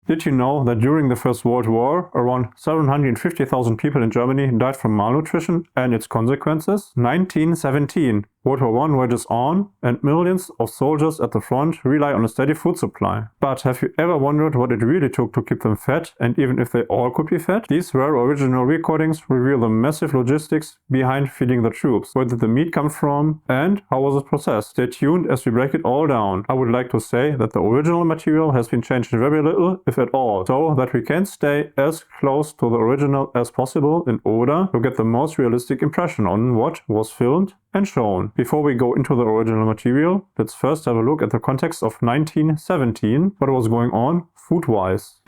Did you know that during the First World War, around 750,000 people in Germany died from malnutrition and its consequences? 1917. World War I rages on, and millions of soldiers at the front rely on a steady food supply. But have you ever wondered what it really took to keep them fed, and even if they all could be fed? These rare original recordings reveal the massive logistics behind feeding the troops. Where did the meat come from, and how was it processed? Stay tuned as we break it all down. I would like to say that the original material has been changed very little, if at all, so that we can stay as close to the original as possible in order to get the most realistic impression on what was filmed and shown. Before we go into the original material, let's first have a look at the context of 1917, what was going on food-wise.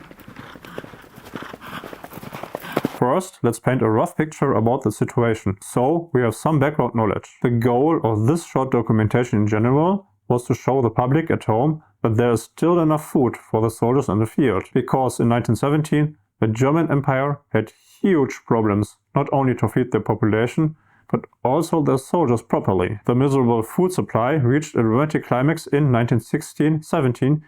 First, let's paint a rough picture about the situation, so we have some background knowledge. The goal of this short documentation in general was to show the public at home that there is still enough food for the soldiers in the field, because in 1917 the German Empire had huge problems not only to feed their population, but also their soldiers properly. The miserable food supply reached a dramatic climax in 1916-17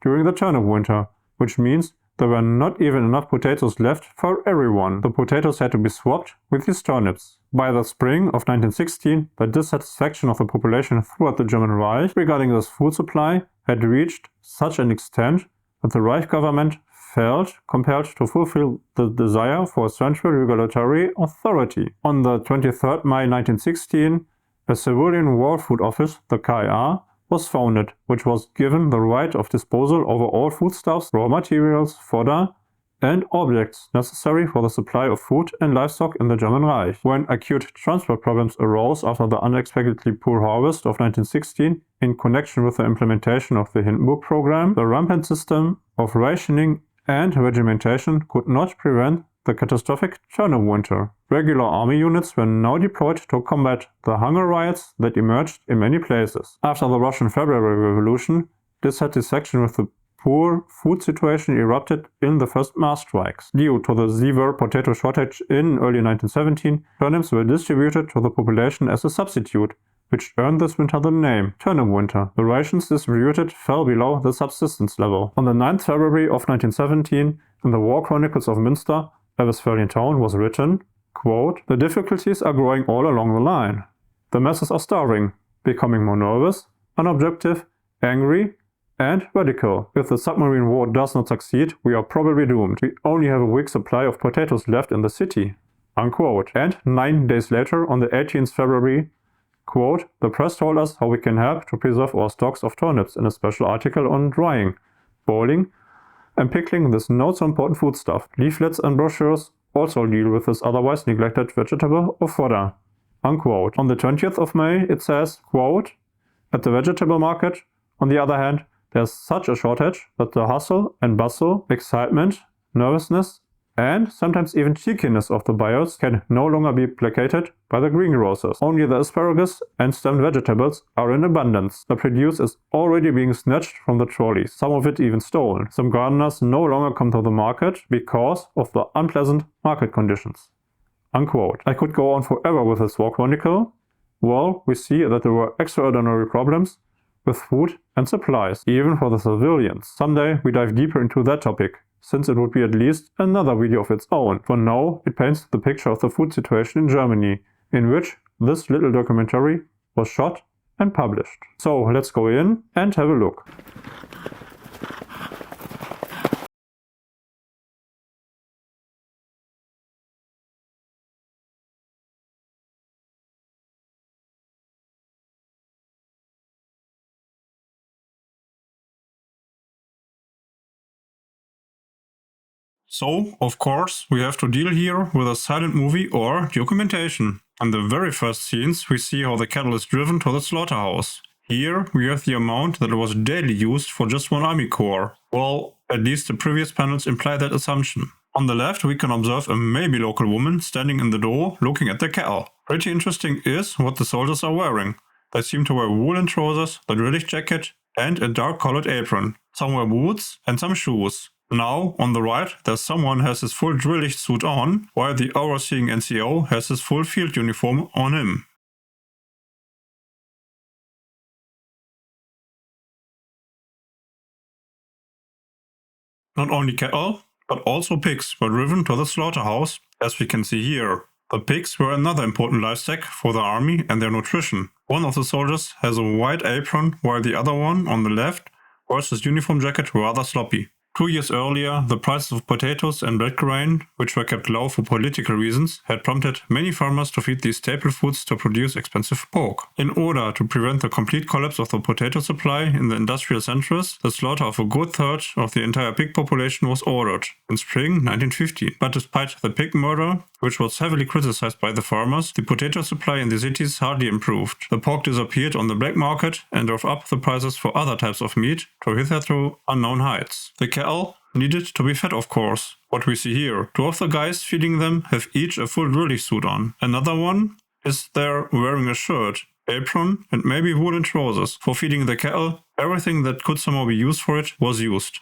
during the turnip winter, which means there were not even enough potatoes left for everyone. The potatoes had to be swapped with these turnips. By the spring of 1916, the dissatisfaction of the population throughout the German Reich regarding this food supply had reached such an extent that the Reich government felt compelled to fulfill the desire for a central regulatory authority. On the 23rd May 1916, a civilian war food office, the KR, was founded, which was given the right of disposal over all foodstuffs, raw materials, fodder, and objects necessary for the supply of food and livestock in the German Reich. When acute transport problems arose after the unexpectedly poor harvest of 1916 in connection with the implementation of the Hindenburg program, the rampant system of rationing and regimentation could not prevent the catastrophic turnip winter. Regular army units were now deployed to combat the hunger riots that emerged in many places. After the Russian February Revolution, dissatisfaction with the poor food situation erupted in the first mass strikes. Due to the severe potato shortage in early 1917, turnips were distributed to the population as a substitute, which earned this winter the name Turnip Winter. The rations distributed fell below the subsistence level. On the 9th February of 1917, in the War Chronicles of Münster, a Westphalian town, was written, quote, "The difficulties are growing all along the line. The masses are starving, becoming more nervous, unobjective, angry, and radical. If the submarine war does not succeed, we are probably doomed. We only have a week's supply of potatoes left in the city." Unquote. And 9 days later, on the 18th February, quote, "The press told us how we can help to preserve our stocks of turnips in a special article on drying, boiling, and pickling this not so important foodstuff. Leaflets and brochures also deal with this otherwise neglected vegetable or fodder." Unquote. On the 20th of May, it says, quote, "At the vegetable market, on the other hand, there's such a shortage that the hustle and bustle, excitement, nervousness, and sometimes even cheekiness of the buyers can no longer be placated by the greengrocers. Only the asparagus and stemmed vegetables are in abundance. The produce is already being snatched from the trolleys, some of it even stolen. Some gardeners no longer come to the market because of the unpleasant market conditions." Unquote. I could go on forever with this war chronicle. Well, we see that there were extraordinary problems with food and supplies, even for the civilians. Someday we dive deeper into that topic, since it would be at least another video of its own. For now, it paints the picture of the food situation in Germany, in which this little documentary was shot and published. So let's go in and have a look. So, of course, we have to deal here with a silent movie or documentation. In the very first scenes, we see how the cattle is driven to the slaughterhouse. Here, we have the amount that was daily used for just one army corps. Well, at least the previous panels imply that assumption. On the left, we can observe a maybe local woman standing in the door looking at the cattle. Pretty interesting is what the soldiers are wearing. They seem to wear woolen trousers, the drillich jacket, and a dark-colored apron. Some wear boots and some shoes. Now, on the right, there's someone who has his full drillich suit on, while the overseeing NCO has his full field uniform on him. Not only cattle, but also pigs were driven to the slaughterhouse, as we can see here. The pigs were another important livestock for the army and their nutrition. One of the soldiers has a white apron, while the other one, on the left, wears his uniform jacket rather sloppy. 2 years earlier, the prices of potatoes and bread grain, which were kept low for political reasons, had prompted many farmers to feed these staple foods to produce expensive pork. In order to prevent the complete collapse of the potato supply in the industrial centers, the slaughter of a good third of the entire pig population was ordered in spring 1950. But despite the pig murder, which was heavily criticized by the farmers, the potato supply in the cities hardly improved. The pork disappeared on the black market and drove up the prices for other types of meat to hitherto unknown heights. The cattle needed to be fed, of course. What we see here. 2 of the guys feeding them have each a full drilling suit on. Another one is there wearing a shirt, apron, and maybe woolen trousers. For feeding the cattle, everything that could somehow be used for it was used.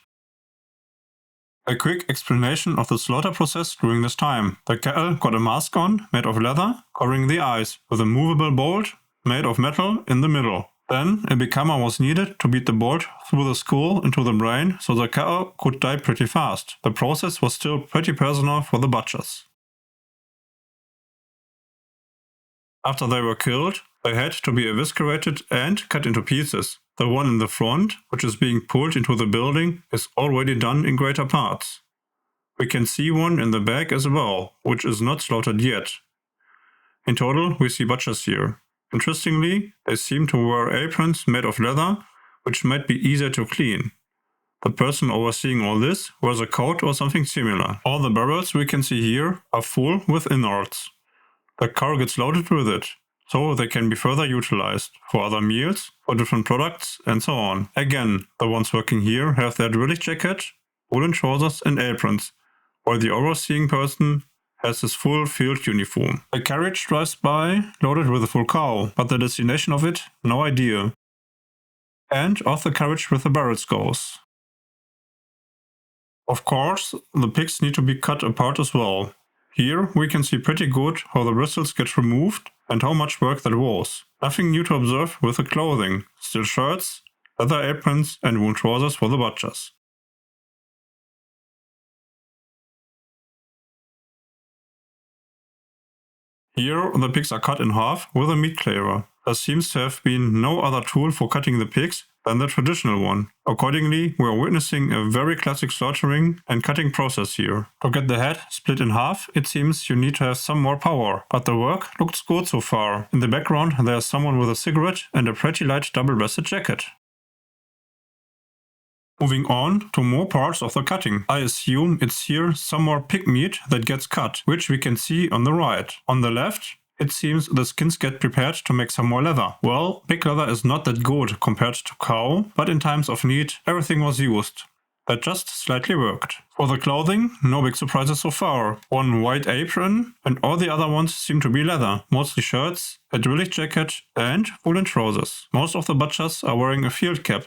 A quick explanation of the slaughter process during this time. The cattle got a mask on, made of leather, covering the eyes, with a movable bolt made of metal in the middle. Then a big hammer was needed to beat the bolt through the skull into the brain, so the cattle could die pretty fast. The process was still pretty personal for the butchers. After they were killed, they had to be eviscerated and cut into pieces. The one in the front, which is being pulled into the building, is already done in greater parts. We can see one in the back as well, which is not slaughtered yet. In total, we see butchers here. Interestingly, they seem to wear aprons made of leather, which might be easier to clean. The person overseeing all this wears a coat or something similar. All the barrels we can see here are full with innards. The car gets loaded with it, so they can be further utilized for other meals, for different products, and so on. Again, the ones working here have their drilling jacket, woolen trousers and aprons, while the overseeing person has his full field uniform. A carriage drives by, loaded with a full cow, but the destination of it, no idea. And off the carriage with the barrels goes. Of course, the pigs need to be cut apart as well. Here we can see pretty good how the bristles get removed and how much work that was. Nothing new to observe with the clothing, still shirts, leather aprons and wool trousers for the butchers. Here the pigs are cut in half with a meat cleaver. There seems to have been no other tool for cutting the pigs than the traditional one. Accordingly, we are witnessing a very classic slaughtering and cutting process here. To get the head split in half, it seems you need to have some more power, but the work looks good so far. In the background there is someone with a cigarette and a pretty light double-breasted jacket. Moving on to more parts of the cutting. I assume it's here some more pig meat that gets cut, which we can see on the right. On the left, it seems the skins get prepared to make some more leather. Well, pig leather is not that good compared to cow, but in times of need, everything was used. That just slightly worked. For the clothing, no big surprises so far. One white apron, and all the other ones seem to be leather. Mostly shirts, a drilling jacket, and woolen trousers. Most of the butchers are wearing a field cap.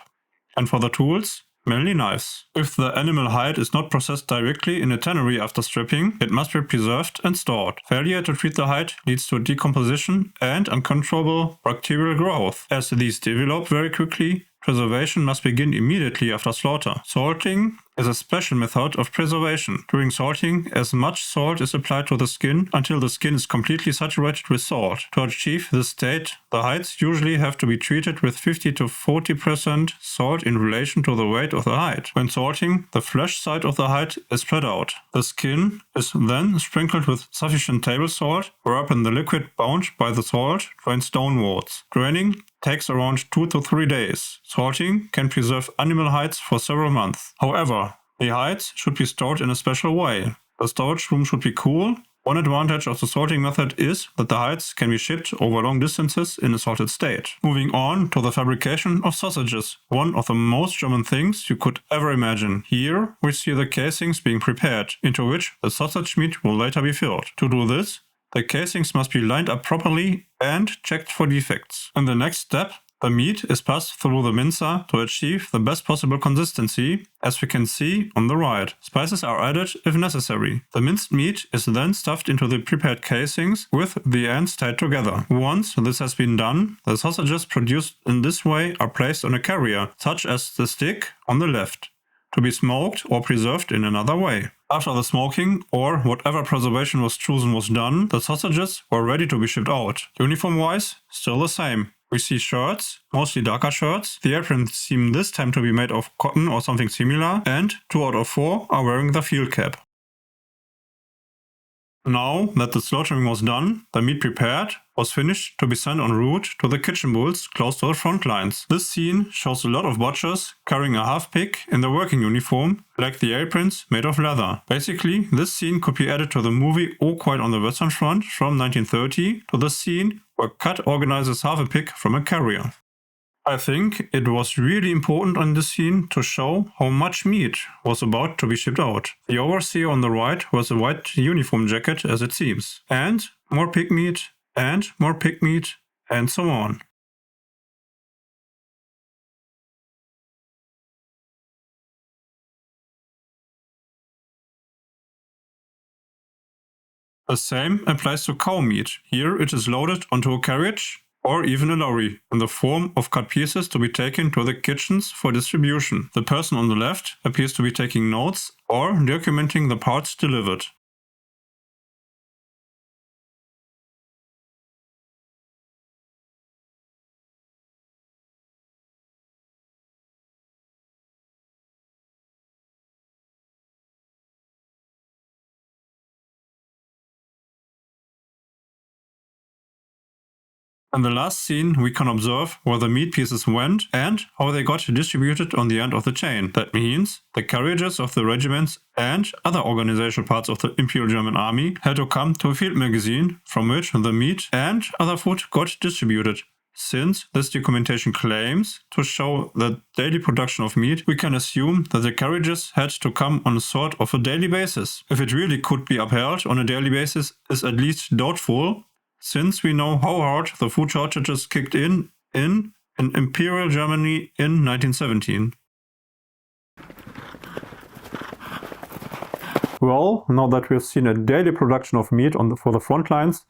And for the tools, mainly knives. If the animal hide is not processed directly in a tannery after stripping, it must be preserved and stored. Failure to treat the hide leads to decomposition and uncontrollable bacterial growth. As these develop very quickly, preservation must begin immediately after slaughter. Salting is a special method of preservation. During salting, as much salt is applied to the skin until the skin is completely saturated with salt. To achieve this state, the hides usually have to be treated with 50 to 40% salt in relation to the weight of the hide. When salting, the flesh side of the hide is spread out. The skin is then sprinkled with sufficient table salt, whereupon the liquid bound by the salt drains downwards. Draining takes around 2 to 3 days. Salting can preserve animal hides for several months. However, the hides should be stored in a special way. The storage room should be cool. One advantage of the salting method is that the hides can be shipped over long distances in a salted state. Moving on to the fabrication of sausages, one of the most German things you could ever imagine. Here we see the casings being prepared, into which the sausage meat will later be filled. To do this, the casings must be lined up properly and checked for defects. In the next step, the meat is passed through the mincer to achieve the best possible consistency, as we can see on the right. Spices are added if necessary. The minced meat is then stuffed into the prepared casings with the ends tied together. Once this has been done, the sausages produced in this way are placed on a carrier, such as the stick on the left. to be smoked or preserved in another way. After the smoking or whatever preservation was chosen was done, the sausages were ready to be shipped out. Uniform-wise, still the same. We see shirts, mostly darker shirts. The aprons seem this time to be made of cotton or something similar, and 2 out of 4 are wearing the field cap. Now that the slaughtering was done, the meat prepared was finished to be sent en route to the kitchen booths close to the front lines. This scene shows a lot of butchers carrying a half pig in their working uniform, like the aprons made of leather. Basically, this scene could be added to the movie All Quiet on the Western Front from 1930 to the scene where Cut organizes half a pig from a carrier. I think it was really important on this scene to show how much meat was about to be shipped out. The overseer on the right wears a white uniform jacket as it seems. And more pig meat, and more pig meat, and so on. The same applies to cow meat. Here it is loaded onto a carriage or even a lorry, in the form of cut pieces to be taken to the kitchens for distribution. The person on the left appears to be taking notes or documenting the parts delivered. In the last scene, we can observe where the meat pieces went and how they got distributed on the end of the chain. That means the carriages of the regiments and other organizational parts of the Imperial German Army had to come to a field magazine from which the meat and other food got distributed. Since this documentation claims to show the daily production of meat, we can assume that the carriages had to come on a sort of a daily basis. If it really could be upheld on a daily basis is at least doubtful, since we know how hard the food shortages kicked in Imperial Germany in 1917. Well, now that we've seen a daily production of meat for the front lines,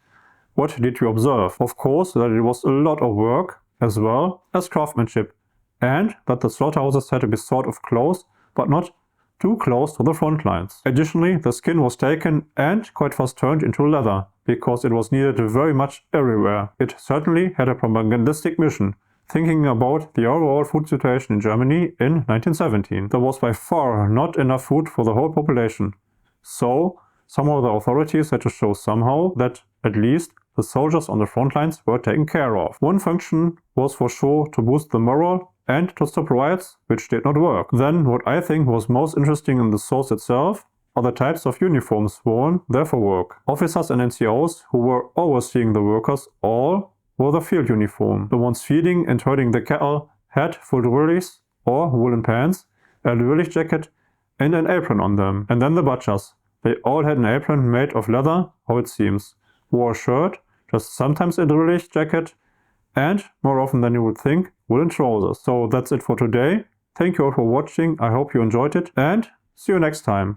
what did you observe? Of course, that it was a lot of work, as well as craftsmanship, and that the slaughterhouses had to be sort of close, but not too close to the front lines. Additionally, the skin was taken and quite fast turned into leather, because it was needed very much everywhere. It certainly had a propagandistic mission, thinking about the overall food situation in Germany in 1917. There was by far not enough food for the whole population. So, somehow the authorities had to show somehow that, at least, the soldiers on the front lines were taken care of. One function was for sure to boost the morale and to stop riots, which did not work. Then, what I think was most interesting in the source itself are the types of uniforms worn there for work. Officers and NCOs who were overseeing the workers all wore the field uniform. The ones feeding and herding the cattle had full drillies or woolen pants, a drillich jacket and an apron on them. And then the butchers. They all had an apron made of leather, how it seems, wore a shirt, just sometimes a drillich jacket, and, more often than you would think, woolen trousers. So that's it for today. Thank you all for watching, I hope you enjoyed it, and see you next time.